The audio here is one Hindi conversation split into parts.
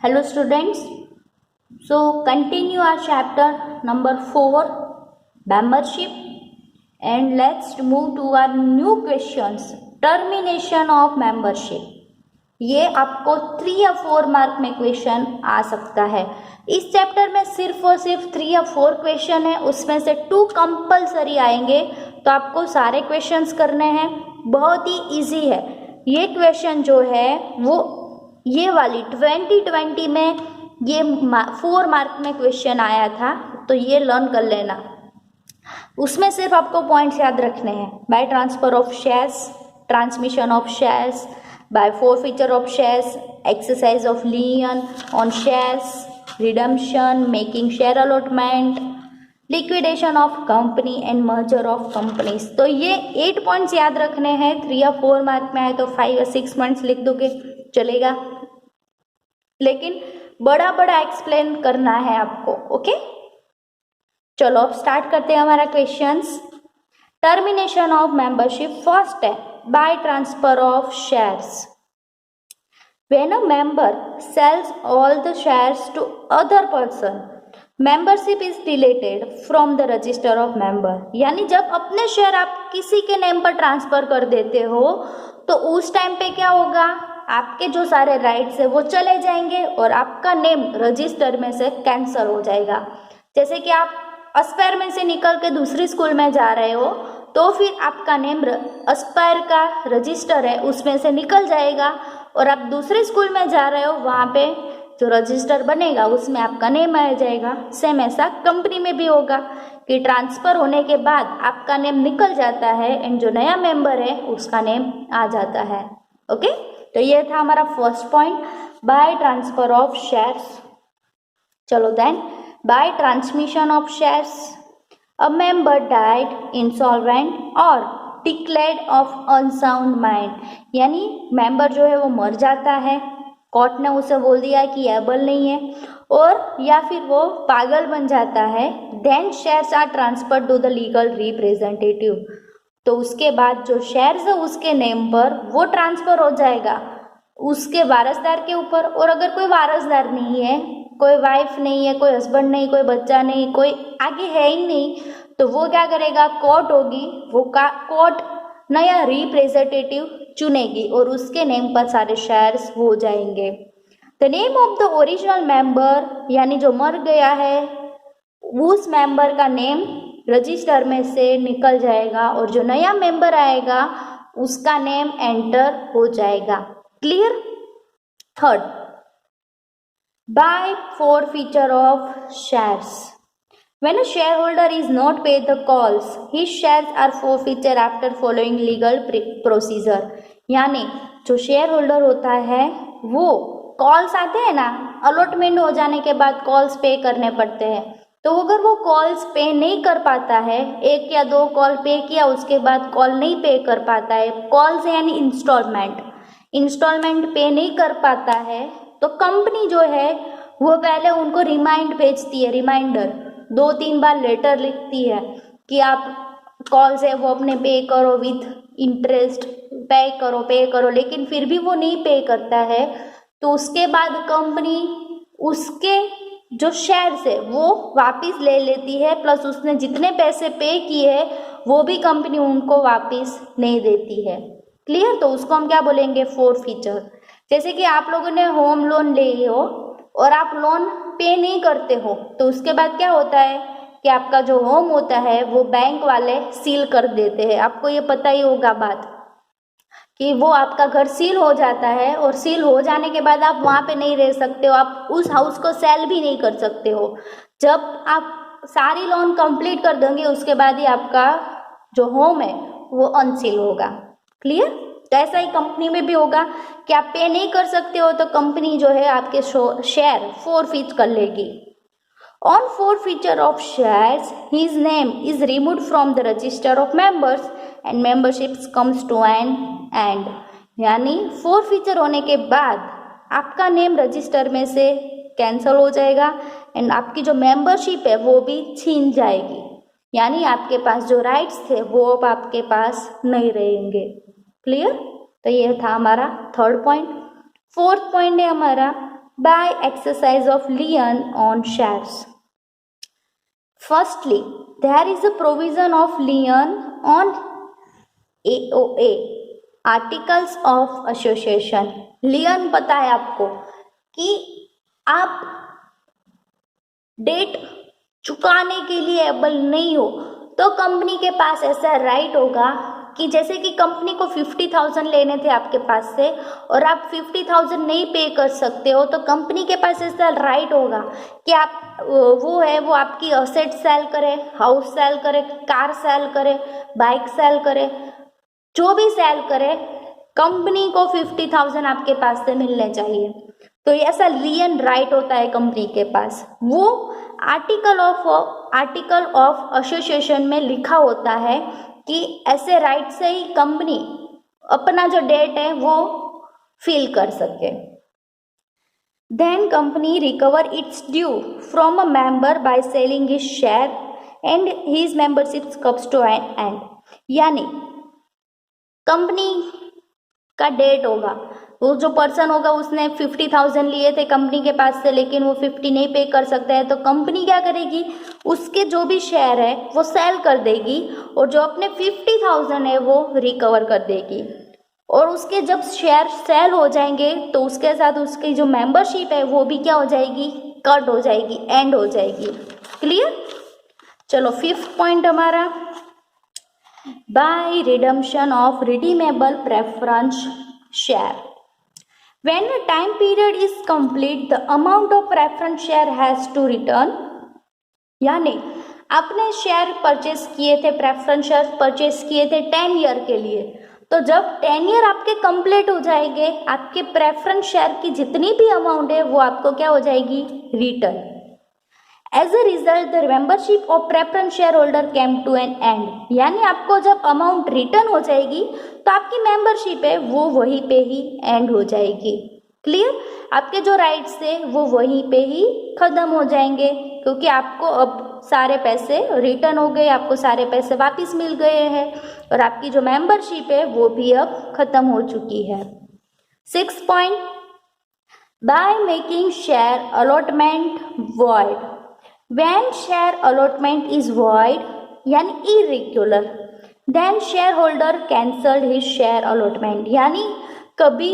Hello students, so continue our chapter number 4 membership and let's move to our new questions. Termination of membership. ये आपको 3 या 4 मार्क में क्वेश्चन आ सकता है। इस चैप्टर में सिर्फ और सिर्फ 3 या 4 क्वेश्चन है, उसमें से 2 कंपलसरी आएंगे, तो आपको सारे क्वेश्चंस करने हैं। बहुत ही इजी है ये क्वेश्चन जो है वो, ये वाली 2020 में ये 4 मार्क में क्वेश्चन आया था, तो ये लर्न कर लेना। उसमें सिर्फ आपको पॉइंट्स याद रखने हैं। By transfer of shares, transmission of shares, by forfeiture of shares, exercise of lien on shares, redemption, making share allotment, liquidation of company and merger of companies। तो ये 8 पॉइंट्स याद रखने हैं। 3 या 4 मार्क में आए तो 5 या 6 पॉइंट्स लिख दोगे चलेगा, लेकिन बड़ा बड़ा एक्सप्लेन करना है आपको। ओके, चलो अब स्टार्ट करते हैं हमारा questions. Termination of membership first है by transfer of shares. When a member sells all the shares to other person, membership is deleted from the register of member। यानी जब अपने शेयर आप किसी के नेम पर ट्रांसफर कर देते हो तो उस टाइम पे क्या होगा, आपके जो सारे राइट्स है वो चले जाएंगे और आपका नेम रजिस्टर में से कैंसिल हो जाएगा। जैसे कि आप एस्पायर में से निकल के दूसरी स्कूल में जा रहे हो तो फिर आपका नेम एस्पायर का रजिस्टर है उसमें से निकल जाएगा, और आप दूसरे स्कूल में जा रहे हो वहाँ पे जो रजिस्टर बनेगा उसमें आपका नेम आ जाएगा। सेम ऐसा कंपनी में भी होगा कि ट्रांसफ़र होने के बाद आपका नेम निकल जाता है एंड जो नया मेंबर है उसका नेम आ जाता है। ओके, तो ये था हमारा first point, by transfer of shares. चलो then, by transmission of shares, a member died insolvent और डिक्लेयर्ड ऑफ अनसाउंड माइंड। यानी मेंबर जो है वो मर जाता है, कोर्ट ने उसे बोल दिया कि एबल नहीं है, और या फिर वो पागल बन जाता है। Then shares are transferred to the legal representative. तो उसके बाद जो शेयर्स है उसके नेम पर वो ट्रांसफर हो जाएगा उसके वारसदार के ऊपर। और अगर कोई वारसदार नहीं है, कोई वाइफ नहीं है, कोई हस्बैंड नहीं, कोई बच्चा नहीं, कोई आगे है ही नहीं, तो वो क्या करेगा, कोर्ट होगी, वो कोर्ट नया रिप्रेजेंटेटिव चुनेगी और उसके नेम पर सारे शेयर्स हो जाएंगे। The name of the original member, यानी जो मर गया है उस मेंबर का नेम रजिस्टर में से निकल जाएगा और जो नया मेंबर आएगा उसका नेम एंटर हो जाएगा। Clear. Third, by forfeiture of shares. When a shareholder is not paid the calls, his shares are forfeited after following legal procedure। यानी जो शेयर होल्डर होता है वो कॉल्स आते हैं ना, अलॉटमेंट हो जाने के बाद कॉल्स पे करने पड़ते हैं, तो अगर वो कॉल्स पे नहीं कर पाता है, 1 या 2 कॉल पे किया उसके बाद कॉल नहीं पे कर पाता है, कॉल्स यानी इंस्टॉलमेंट पे नहीं कर पाता है, तो कंपनी जो है वो पहले उनको रिमाइंड भेजती है, रिमाइंडर 2-3 बार लेटर लिखती है कि आप कॉल से वो अपने पे करो विथ इंटरेस्ट, पे करो, लेकिन फिर भी वो नहीं पे करता है, तो उसके बाद कंपनी उसके जो शेयर्स है वो वापस ले लेती है, प्लस उसने जितने पैसे पे किए हैं वो भी कंपनी उनको वापस नहीं देती है। क्लियर। तो उसको हम क्या बोलेंगे, forfeiture। जैसे कि आप लोगों ने होम लोन ले हो और आप लोन पे नहीं करते हो, तो उसके बाद क्या होता है कि आपका जो होम होता है वो बैंक वाले सील कर देते हैं। आपको ये पता ही होगा बात कि वो आपका घर सील हो जाता है, और सील हो जाने के बाद आप वहाँ पे नहीं रह सकते हो, आप उस हाउस को सेल भी नहीं कर सकते हो। जब आप सारी लोन कंप्लीट कर देंगे उसके बाद ही आपका जो होम है वो अनसील होगा। क्लियर। तो ऐसा ही कंपनी में भी होगा कि आप पे नहीं कर सकते हो तो कंपनी जो है आपके शेयर forfeit कर लेगी। On forfeiture of shares his name is removed from the register of members and membership comes to an end. यानी forfeiture होने के बाद आपका नेम रजिस्टर में से कैंसिल हो जाएगा एंड आपकी जो मेंबरशिप है वो भी छीन जाएगी, यानी आपके पास जो राइट्स थे वो अब आपके पास नहीं रहेंगे। क्लियर। तो ये था हमारा थर्ड पॉइंट। फोर्थ पॉइंट है हमारा by exercise of lien on shares. Firstly, there is a provision of lien on AOA, Articles of Association. लियन पता है आपको कि आप डेट चुकाने के लिए एबल नहीं हो तो कंपनी के पास ऐसा राइट होगा कि जैसे कि कंपनी को 50,000 लेने थे आपके पास से और आप 50,000 नहीं पे कर सकते हो, तो कंपनी के पास ऐसा राइट होगा कि आप वो आपकी असेट सेल करे, हाउस सेल करे, कार सेल करे, बाइक सेल करे, जो भी सेल करे, कंपनी को 50,000 आपके पास से मिलने चाहिए। तो ऐसा लियन राइट होता है कंपनी के पास। वो आर्टिकल ऑफ एसोसिएशन में लिखा होता है कि ऐसे राइट से ही कंपनी अपना जो डेट है वो फिल कर सके। Then company recover its due from a member by selling his share and his membership comes to an end. यानी कंपनी का डेट होगा, वो जो पर्सन होगा उसने 50,000 लिए थे कंपनी के पास से, लेकिन वो 50 नहीं पे कर सकता है, तो कंपनी क्या करेगी, उसके जो भी शेयर है वो सेल कर देगी और जो अपने 50,000 है वो रिकवर कर देगी। और उसके जब शेयर सेल हो जाएंगे तो उसके साथ उसकी जो मेंबरशिप है वो भी क्या हो जाएगी, कट हो जाएगी, एंड हो जाएगी। क्लियर? चलो 5th पॉइंट हमारा, by redemption of redeemable preference share. When a time period is complete, the amount of preference share has to return। यानी आपने शेयर परचेस किए थे, प्रेफरेंस शेयर परचेस किए थे 10 ईयर के लिए, तो जब 10 ईयर आपके कंप्लीट हो जाएंगे, आपके प्रेफरेंस शेयर की जितनी भी अमाउंट है वो आपको क्या हो जाएगी, return. As a result the membership of preference share holder came to an end. यानी आपको जब अमाउंट रिटर्न हो जाएगी तो आपकी मेंबरशिप है वो वहीं पे ही एंड हो जाएगी। क्लियर? आपके जो राइट्स थे वो वहीं पे ही खत्म हो जाएंगे, क्योंकि आपको अब सारे पैसे रिटर्न हो गए, आपको सारे पैसे वापस मिल गए हैं और आपकी जो मेंबरशिप है वो भी अब खत्म हो चुकी है। 6th point, by making share allotment void. When share allotment is void यानी irregular, then shareholder cancelled his share allotment। यानी कभी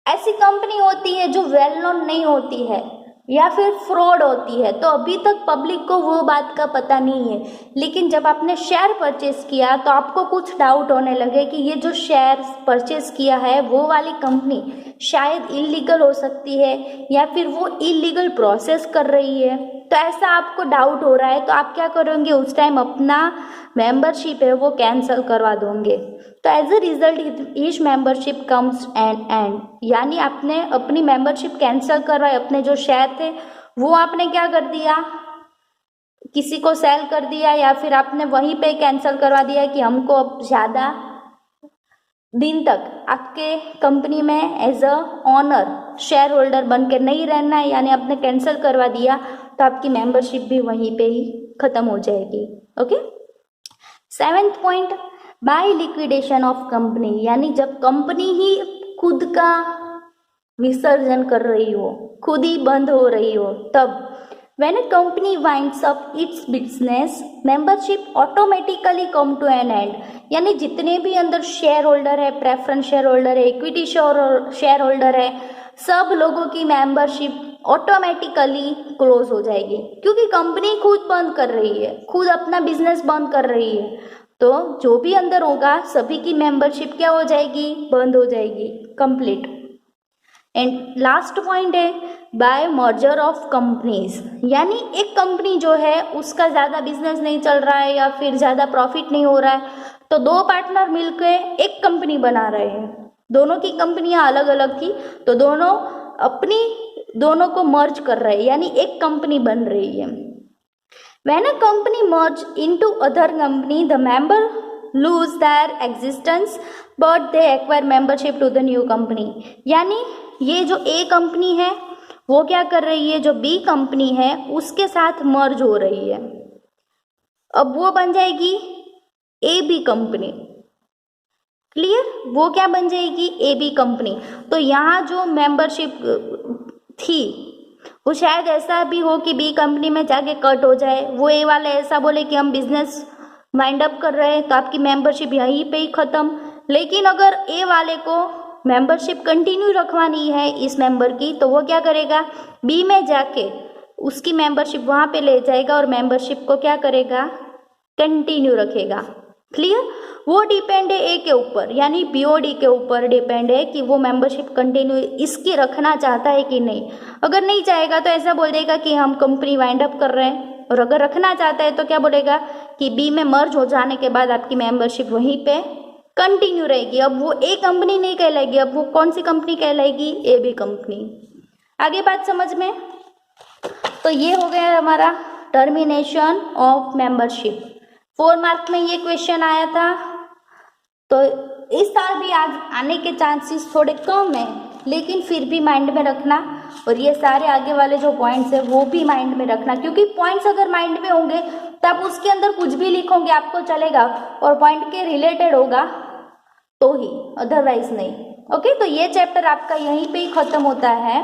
ऐसी कंपनी होती है जो वेल नोन नहीं होती है या फिर फ्रॉड होती है, तो अभी तक पब्लिक को वो बात का पता नहीं है, लेकिन जब आपने शेयर परचेस किया तो आपको कुछ डाउट होने लगे कि ये जो शेयर परचेस किया है वो वाली कंपनी शायद इलीगल हो सकती है या फिर वो इलीगल प्रोसेस कर रही है। तो ऐसा आपको डाउट हो रहा है तो आप क्या करोगे, उस टाइम अपना मेंबरशिप है वो कैंसिल करवा दोगे। तो as a result each membership comes an end. यानी आपने अपनी मेंबरशिप कैंसिल करवाई, अपने जो शेयर थे वो आपने क्या कर दिया, किसी को सेल कर दिया या फिर आपने वहीं पे कैंसिल करवा दिया कि हमको अब ज़्यादा दिन तक आपके कंपनी में as a owner share holder बन के नहीं रहना है, यानी आपने कैंसिल करवा दिया तो आपकी मेंबरशिप भी वहीं पे ही खत्म हो जाएगी। Okay. 7th point, by liquidation of company. यानी जब कंपनी ही खुद का विसर्जन कर रही हो, खुद ही बंद हो रही हो, तब when a company winds up its business, membership automatically come to an end। यानी जितने भी अंदर शेयर होल्डर है, प्रेफरेंस शेयर होल्डर है, इक्विटी शेयर होल्डर है, सब लोगों की मेंबरशिप ऑटोमेटिकली क्लोज हो जाएगी, क्योंकि कंपनी खुद बंद कर रही है, खुद अपना बिजनेस बंद कर रही है, तो जो भी अंदर होगा सभी की मेंबरशिप क्या हो जाएगी, बंद हो जाएगी, कंप्लीट। एंड लास्ट पॉइंट है बाय मर्जर ऑफ कंपनीज। यानी एक कंपनी जो है उसका ज़्यादा बिजनेस नहीं चल रहा है या फिर ज़्यादा प्रॉफिट नहीं हो रहा है, तो दो पार्टनर मिलकर एक कंपनी बना रहे हैं, दोनों की कंपनियां अलग अलग थी तो दोनों को मर्ज कर रहे हैं, यानी एक कंपनी बन रही है। When a company merge into other company, the member lose their existence but they acquire membership to the new company। यानी ये जो ए कंपनी है वो क्या कर रही है, जो बी कंपनी है उसके साथ मर्ज हो रही है, अब वो बन जाएगी ए बी कंपनी। क्लियर? वो क्या बन जाएगी, ए बी कंपनी। तो यहाँ जो मेंबरशिप थी, वो शायद ऐसा भी हो कि बी कंपनी में जाके कट हो जाए, वो ए वाले ऐसा बोले कि हम बिजनेस वाइंड अप कर रहे हैं तो आपकी मेंबरशिप यहीं पे ही ख़त्म। लेकिन अगर ए वाले को मेंबरशिप कंटिन्यू रखवानी है इस मेंबर की, तो वो क्या करेगा, बी में जाके उसकी मेंबरशिप वहाँ पे ले जाएगा और मेंबरशिप को क्या करेगा, कंटिन्यू रखेगा। क्लियर? वो डिपेंड है ए के ऊपर, यानी बीओडी के ऊपर डिपेंड है कि वो मेंबरशिप कंटिन्यू इसकी रखना चाहता है कि नहीं। अगर नहीं चाहेगा तो ऐसा बोल देगा कि हम कंपनी वाइंड अप कर रहे हैं, और अगर रखना चाहता है तो क्या बोलेगा कि बी में मर्ज हो जाने के बाद आपकी मेंबरशिप वहीं पे कंटिन्यू रहेगी। अब वो ए कंपनी नहीं कहलाएगी, अब वो कौन सी कंपनी कहलाएगी, ए बी कंपनी। आगे बात समझ में? तो ये हो गया हमारा टर्मिनेशन ऑफ मेंबरशिप। 4 मार्क में ये क्वेश्चन आया था, तो इस साल भी आज आने के चांसेस थोड़े कम है, लेकिन फिर भी माइंड में रखना, और ये सारे आगे वाले जो पॉइंट्स है वो भी माइंड में रखना, क्योंकि पॉइंट्स अगर माइंड में होंगे तो आप उसके अंदर कुछ भी लिखोगे आपको चलेगा, और पॉइंट के रिलेटेड होगा तो ही, अदरवाइज नहीं। ओके, तो ये चैप्टर आपका यहीं पे ही खत्म होता है।